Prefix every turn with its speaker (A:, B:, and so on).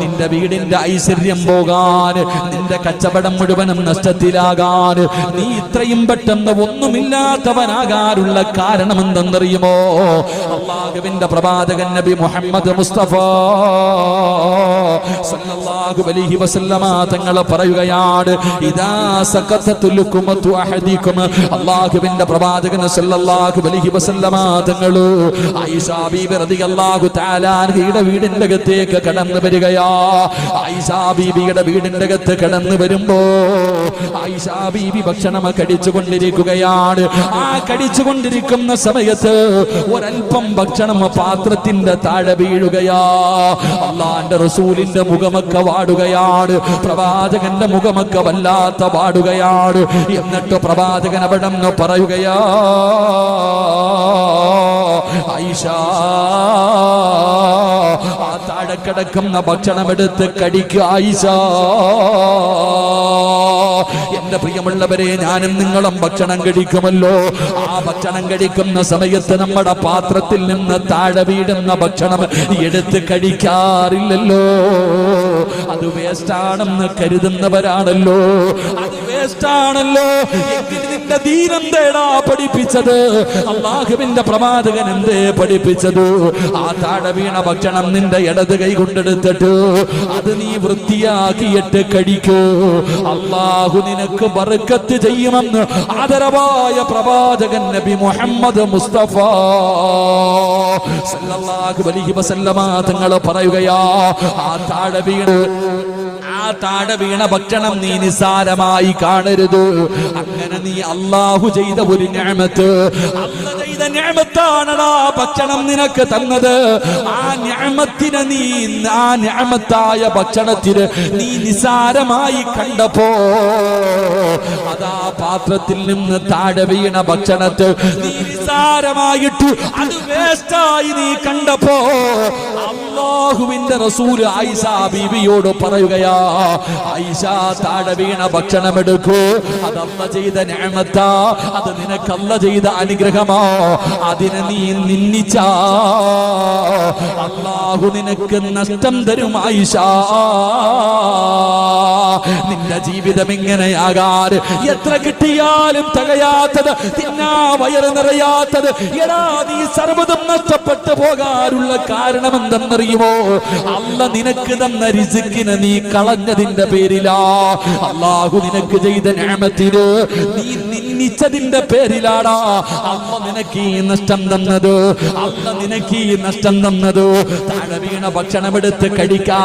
A: നിന്റെ വീടിന്റെ ഐശ്വര്യം പോകാൻ, നിന്റെ കച്ചവടം മുഴുവനും നഷ്ടത്തിലാകാൻ, നീ ഇത്രയും പെട്ടെന്ന് ഒന്നുമില്ലാത്തവനാകാനുള്ള കാരണം എന്തെന്നറിയുമോ? അല്ലാഹുവിന്റെ പ്രവാചകൻ നബി മുഹമ്മദ് മുസ്തഫ സല്ലല്ലാഹു അലൈഹി വസല്ലമ തങ്ങൾ പറയുകയാണ്, ഇദാ സഖതതു ലുക്മതു അഹദികും. അല്ലാഹുവിന്റെ പ്രവാചകൻ സല്ലല്ലാഹു അലൈഹി വസല്ലമ തങ്ങൾ ആയിഷ ബീബി റളിയല്ലാഹു തആല അൻഹയുടെ വീടിന്റെ അകത്തേക്ക് കടന്നു വരികയാ. ആയിഷ ബീബിയുടെ വീടിന്റെ അകത്ത് കടന്നു വരുമ്പോ ആയിഷ ബീബി ഭക്ഷണം കടിച്ചുകൊണ്ടിരിക്കുകയാണ്. ആ കടിച്ചുകൊണ്ടിരിക്കുന്ന സമയത്ത് ഒരൽപ്പം ഭക്ഷണം പാത്രത്തിന്റെ താഴെ വീഴുകയാ. അല്ലാഹുവിന്റെ റസൂലിന്റെ മുഖമൊക്കെ വാടുകയാണ്, പ്രവാചകന്റെ മുഖമൊക്കെ വല്ലാത്ത വാടുകയാണ്. എന്നിട്ട് പ്രവാചകൻ അവിടെ നിന്ന് പറയുകയാ, ആയിഷ, ആ താഴെ കിടക്കുന്ന ഭക്ഷണം എടുത്ത് കടിക്കുക ആയിഷ. എന്റെ പ്രിയമുള്ളവരെ, ഞാനും നിങ്ങളും ഭക്ഷണം കഴിക്കുമല്ലോ. ആ ഭക്ഷണം കഴിക്കുന്ന സമയത്ത് നമ്മുടെ പാത്രത്തിൽ നിന്ന് താഴെ വീടുന്ന ഭക്ഷണം എടുത്ത് കഴിക്കാറില്ലല്ലോ. അത് വേസ്റ്റാണെന്ന് കരുതുന്നവരാണല്ലോ. അത് വേസ്റ്റാണല്ലോ. നിന്റെ ദീനം തേടാ പഠിപ്പിച്ചത്? അല്ലാഹുവിന്റെ പ്രവാചകൻ എന്തേ പഠിപ്പിച്ചത്? ആ താഴെ വീണ ഭക്ഷണം നിന്റെ ഇടത് കൈ കൊണ്ടെടുത്തിട്ട് അത് നീ വൃത്തിയാക്കിയിട്ട് കഴിക്കൂ. അല്ലാഹു നിനക്ക് ബർക്കത്ത് ചെയ്യുമെന്ന് ആദരവായ പ്രവാചകൻ നബി മുഹമ്മദ് മുസ്തഫ സല്ലല്ലാഹു അലൈഹി വസല്ലമ തങ്ങൾ പറയുകയാ, ആ താഴെ വീണ ഭക്ഷണം നീ നിസാരമായി കാണരുത്. അങ്ങനെ നീ അല്ലാഹു ചെയ്ത ഒരു നിഅമത്ത്, അല്ലാഹു ചെയ്ത നിഅമത്താണടാ ഭക്ഷണം നിനക്ക് തന്നത്. ആ നിഅമത്തിനെ നീ, ആ നിഅമത്തായ ഭക്ഷണത്തിന് നീ നിസാരമായി കണ്ടപ്പോ, അതാ പാത്രത്തിൽ നിന്ന് താഴെ വീണ ഭക്ഷണത്തെ നീ നിസാരമായിട്ട് അത് വേസ്റ്റായി നീ കണ്ടപ്പോ, അല്ലാഹുവിന്റെ റസൂൽ ആയിഷ ബീവിയോട് പറയുകയാ, ആയിഷ, താഴെ വീണ ഭക്ഷണം എടുക്കൂ. അതല്ല ചെയ്ത നിഅമത്താ, അത് നിനക്കല്ല ചെയ്ത അനുഗ്രഹമാ. അതിനെ നീ നിന്ദിച്ച അല്ലാഹു നിനക്ക് നഷ്ടം തരും ആയിഷ. നിന്റെ ജീവിതം ഇങ്ങനെയാകാൻ, എത്ര കിട്ടിയാലും തികയാത്തത്, തിന്നാ വയറ് നിറയാത്തത്, എടാ നീ സർവ്വതും നഷ്ടപ്പെട്ടു പോകാനുള്ള കാരണം എന്തെന്നറിയുമോ? അല്ല നിനക്ക് തന്ന റിസ്കിനെ നീ കളഞ്ഞതിന്റെ പേരിലാ. അല്ലാഹു നിനക്ക് ചെയ്ത നിഅമത്തിന് നീ നിന്ദിച്ചതിന്റെ പേരിലാടാ അല്ല നിനക്ക് ഈ നഷ്ടം തന്നത്. അല്ല നിനക്ക് ഈ നഷ്ടം തന്നത്. താഴെ വീണ ഭക്ഷണം എടുത്ത് കഴിക്കാൻ